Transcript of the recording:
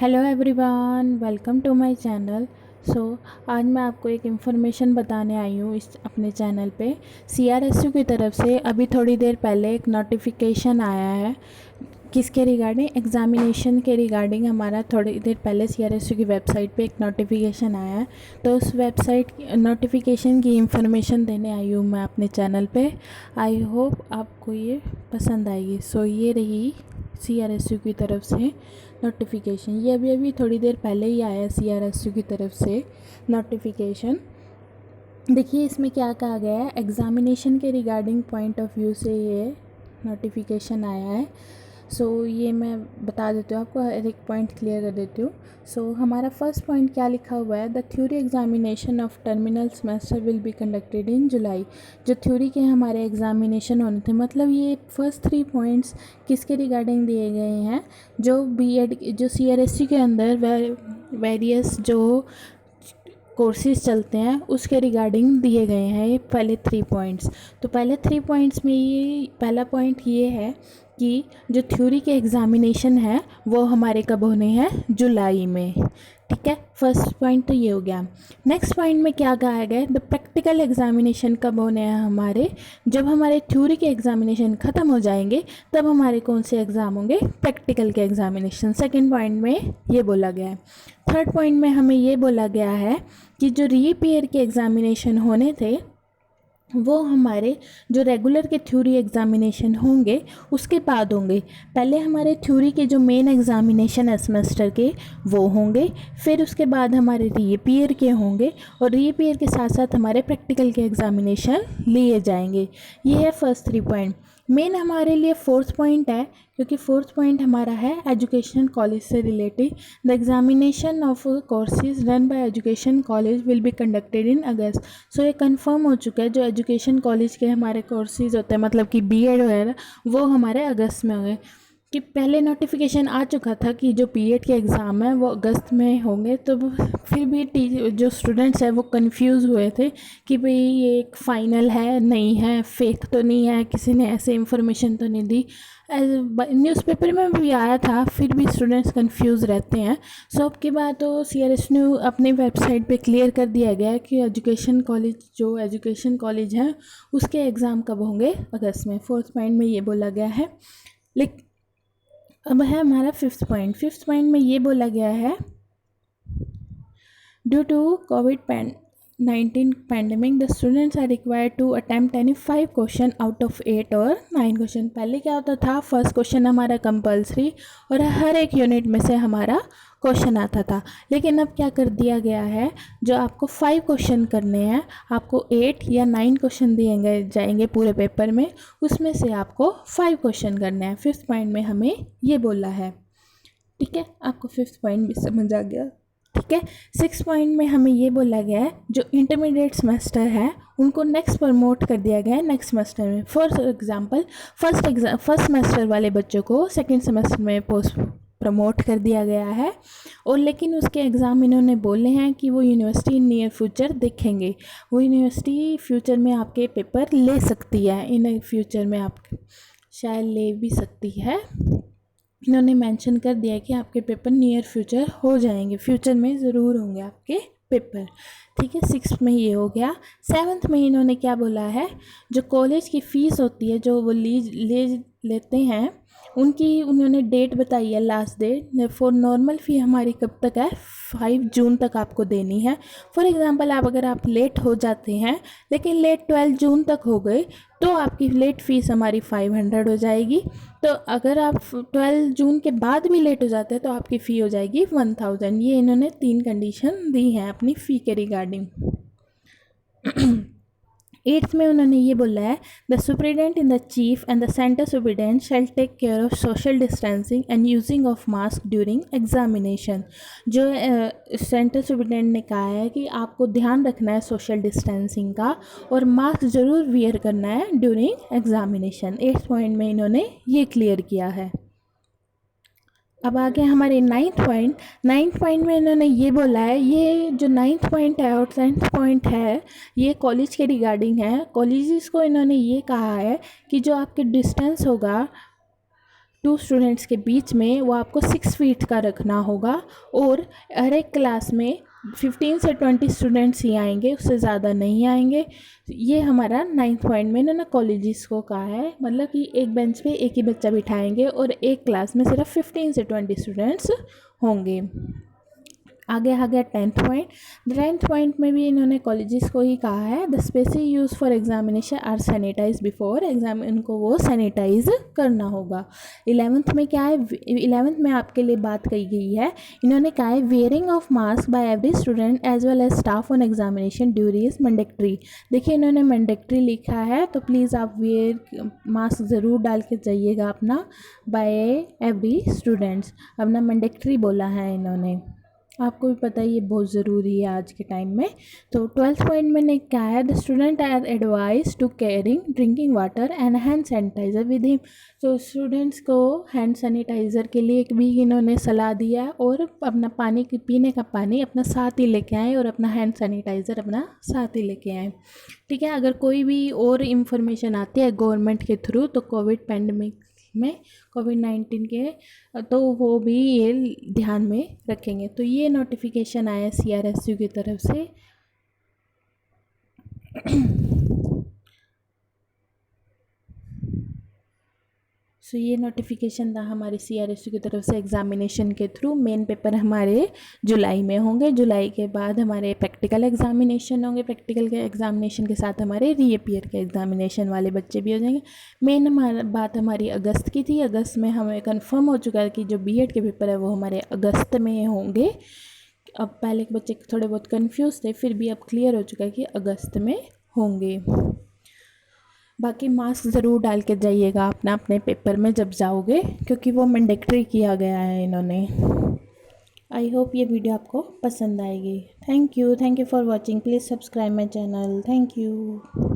Hello everyone, welcome to my channel. आज मैं आपको एक इन्फॉर्मेशन बताने आई हूँ इस अपने चैनल पे। सीआरएसयू की तरफ से अभी थोड़ी देर पहले एक नोटिफिकेशन आया है। किसके रिगार्डिंग? एग्ज़ामिनेशन के रिगार्डिंग हमारा थोड़ी देर पहले सीआरएसयू की वेबसाइट पे एक नोटिफिकेशन आया है। तो उस वेबसाइट नोटिफिकेशन की इन्फॉर्मेशन देने आई हूँ मैं अपने चैनल पे। आई होप आपको ये पसंद आएगी। ये रही सीआरएसयू की तरफ से नोटिफिकेशन। ये अभी थोड़ी देर पहले ही आया सीआरएसयू की तरफ से नोटिफिकेशन। देखिए इसमें क्या कहा गया है। एग्ज़ामिनेशन के रिगार्डिंग पॉइंट ऑफ व्यू से ये नोटिफिकेशन आया है। ये मैं बता देती हूँ आपको, हर एक पॉइंट क्लियर कर देती हूँ। हमारा फर्स्ट पॉइंट क्या लिखा हुआ है, the theory examination of terminal semester will be conducted in July. जो थ्योरी के हमारे एग्जामिनेशन होने थे, मतलब ये फर्स्ट 3 पॉइंट्स किसके रिगार्डिंग दिए गए हैं, जो बीएड जो सीआरएसयू के अंदर वेरियस जो कोर्सेज चलते हैं उसके रिगार्डिंग दिए गए हैं ये पहले 3 पॉइंट्स। तो पहले 3 पॉइंट्स में ये पहला पॉइंट ये है कि जो थ्योरी के एग्ज़ामिनेशन है वो हमारे कब होने हैं, जुलाई में। ठीक है, फर्स्ट पॉइंट तो ये हो गया। नेक्स्ट पॉइंट में क्या कहा गया है, द प्रैक्टिकल एग्ज़ामिनेशन कब होने हैं हमारे, जब हमारे थ्योरी के एग्ज़ामिनेशन ख़त्म हो जाएंगे तब हमारे कौन से एग्ज़ाम होंगे, प्रैक्टिकल के एग्ज़ामिनेशन। सेकेंड पॉइंट में ये बोला गया है। थर्ड पॉइंट में हमें ये बोला गया है कि जो रीईयर के एग्ज़ामिनेशन होने थे वो हमारे जो रेगुलर के थ्योरी एग्ज़ामिनेशन होंगे उसके बाद होंगे। पहले हमारे थ्योरी के जो मेन एग्ज़ामिनेशन है सेमेस्टर के वो होंगे, फिर उसके बाद हमारे रीईयर के होंगे और रीईयर के साथ साथ हमारे प्रैक्टिकल के एग्ज़ामिनेशन लिए जाएंगे। ये है फर्स्ट 3 पॉइंट। मेन हमारे लिए फोर्थ पॉइंट है, क्योंकि फोर्थ पॉइंट हमारा है एजुकेशन कॉलेज से related. The examination of courses run by education college will be conducted in August. ये कंफर्म हो चुका है, जो एजुकेशन कॉलेज के हमारे कोर्सेज होते हैं, मतलब कि बीएड वगैरह, वो हमारे अगस्त में होंगे। कि पहले नोटिफिकेशन आ चुका था कि जो बीएड के एग्ज़ाम है वो अगस्त में होंगे, तो फिर भी जो स्टूडेंट्स हैं वो कंफ्यूज हुए थे कि भाई ये एक फ़ाइनल है नहीं है, फेक तो नहीं है, किसी ने ऐसे इन्फॉर्मेशन तो नहीं दी। न्यूज़पेपर में भी आया था, फिर भी स्टूडेंट्स कंफ्यूज रहते हैं। अब की बात तो सीआरएसयू अपनी वेबसाइट पे क्लियर कर दिया गया है कि एजुकेशन कॉलेज है उसके एग्ज़ाम कब होंगे, अगस्त में। फोर्थ पॉइंट में ये बोला गया है। लेकिन अब है हमारा फिफ्थ पॉइंट में ये बोला गया है, due to COVID-19 pandemic the students are required to attempt any 5 question out of 8 और 9 क्वेश्चन। पहले क्या होता था, फर्स्ट क्वेश्चन हमारा कंपलसरी और हर एक यूनिट में से हमारा क्वेश्चन आता था। लेकिन अब क्या कर दिया गया है, जो आपको 5 क्वेश्चन करने हैं, आपको 8 या 9 क्वेश्चन दिए जाएंगे पूरे पेपर में, उसमें से आपको 5 क्वेश्चन करने हैं। फिफ्थ पॉइंट में हमें ये बोला है। ठीक है, आपको फिफ्थ पॉइंट भी समझ आ गया। ठीक है, सिक्स पॉइंट में हमें ये बोला गया है, जो इंटरमीडिएट सेमेस्टर है उनको नेक्स्ट प्रमोट कर दिया गया है नेक्स्ट सेमेस्टर में। फॉर एग्जांपल फर्स्ट सेमेस्टर वाले बच्चों को सेकंड सेमेस्टर में पोस्ट प्रमोट कर दिया गया है, और लेकिन उसके एग्ज़ाम इन्होंने बोले हैं कि वो यूनिवर्सिटी नियर फ्यूचर देखेंगे। वो यूनिवर्सिटी फ्यूचर में आपके पेपर ले सकती है, इन फ्यूचर में आप शायद ले भी सकती है। इन्होंने मेंशन कर दिया है कि आपके पेपर नियर फ्यूचर हो जाएंगे, फ्यूचर में ज़रूर होंगे आपके पेपर। ठीक है, सिक्स्थ में ये हो गया। सेवन्थ में इन्होंने क्या बोला है, जो कॉलेज की फ़ीस होती है जो वो लेते हैं, उनकी उन्होंने डेट बताई है, लास्ट डेट फॉर नॉर्मल फ़ी हमारी कब तक है, 5 जून तक आपको देनी है। फॉर एग्ज़ाम्पल अगर आप लेट हो जाते हैं, लेकिन लेट 12 जून तक हो गए, तो आपकी लेट फ़ीस हमारी 500 हो जाएगी। तो अगर आप 12 जून के बाद भी लेट हो जाते हैं तो आपकी फ़ी हो जाएगी 1000। ये इन्होंने 3 कंडीशन दी हैं अपनी फ़ी के रिगार्डिंग। एट्थ में उन्होंने ये बोला है, the superintendent in the chief and the centre superintendent shall take care of social distancing and using of mask during examination. जो सेंटर सुपरिटेंडेंट ने कहा है कि आपको ध्यान रखना है सोशल डिस्टेंसिंग का, और मास्क ज़रूर वियर करना है ड्यूरिंग एग्जामिनेशन। 8th पॉइंट में इन्होंने ये क्लियर किया है। अब आगे हमारे नाइन्थ पॉइंट में इन्होंने ये बोला है, ये जो नाइन्थ पॉइंट है और 10th पॉइंट है ये कॉलेज के रिगार्डिंग है। कॉलेजेस को इन्होंने ये कहा है कि जो आपके डिस्टेंस होगा 2 स्टूडेंट्स के बीच में वो आपको 6 फीट का रखना होगा, और हर एक क्लास में 15 से 20 स्टूडेंट्स ही आएंगे, उससे ज़्यादा नहीं आएंगे। ये हमारा 9th पॉइंट में इन्होंने कॉलेजेस को कहा है, मतलब कि एक बेंच पे एक ही बच्चा बिठाएंगे और एक क्लास में सिर्फ 15 से 20 स्टूडेंट्स होंगे। आगे आ गया 10th पॉइंट। 10th पॉइंट में भी इन्होंने कॉलेजेस को ही कहा है, the spaces use for examination are sanitise before exam, इनको वो सैनिटाइज करना होगा। 11th में क्या है, 11th में आपके लिए बात कही गई है, इन्होंने कहा है wearing of mask by every student as well as staff on examination duty is mandatory. देखिए इन्होंने मैंडेटरी लिखा है, तो प्लीज़ आप वेयर मास्क ज़रूर डाल के जाइएगा अपना, बाय एवरी स्टूडेंट्स, अपना मैंडेटरी बोला है इन्होंने। आपको भी पता है ये बहुत ज़रूरी है आज के टाइम में। तो 12th पॉइंट में ने क्या है, the student are advise to carrying drinking water and hand sanitiser with him. तो स्टूडेंट्स को हैंड सैनिटाइज़र के लिए भी इन्होंने सलाह दिया है, और अपना पानी पीने का पानी अपना साथ ही लेके आएँ, और अपना हैंड सैनिटाइज़र अपना साथ ही लेके आएँ। ठीक है, अगर कोई भी और इंफॉर्मेशन आती है गवर्नमेंट के थ्रू, तो कोविड पैंडमिक में कोविड-19 के, तो वो भी ये ध्यान में रखेंगे। तो ये नोटिफिकेशन आया CRSU की तरफ से। सो ये नोटिफिकेशन था हमारे CRSU की तरफ से एग्ज़ामिनेशन के थ्रू। मेन पेपर हमारे जुलाई में होंगे, जुलाई के बाद हमारे प्रैक्टिकल एग्ज़ामिनेशन होंगे, प्रैक्टिकल के एग्ज़ामिनेशन के साथ हमारे रीअपियर के एग्ज़ामिनेशन वाले बच्चे भी हो जाएंगे। मेन बात हमारी अगस्त की थी, अगस्त में हमें कंफर्म हो चुका है कि जो BEd के पेपर है वो हमारे अगस्त में होंगे। अब पहले के बच्चे थोड़े बहुत कंफ्यूज थे, फिर भी अब क्लियर हो चुका है कि अगस्त में होंगे। बाकी मास्क ज़रूर डाल के जाइएगा अपना अपने पेपर में जब जाओगे, क्योंकि वो मैंडेटरी किया गया है इन्होंने। आई होप ये वीडियो आपको पसंद आएगी। Thank you for watching, please subscribe my channel. Thank you.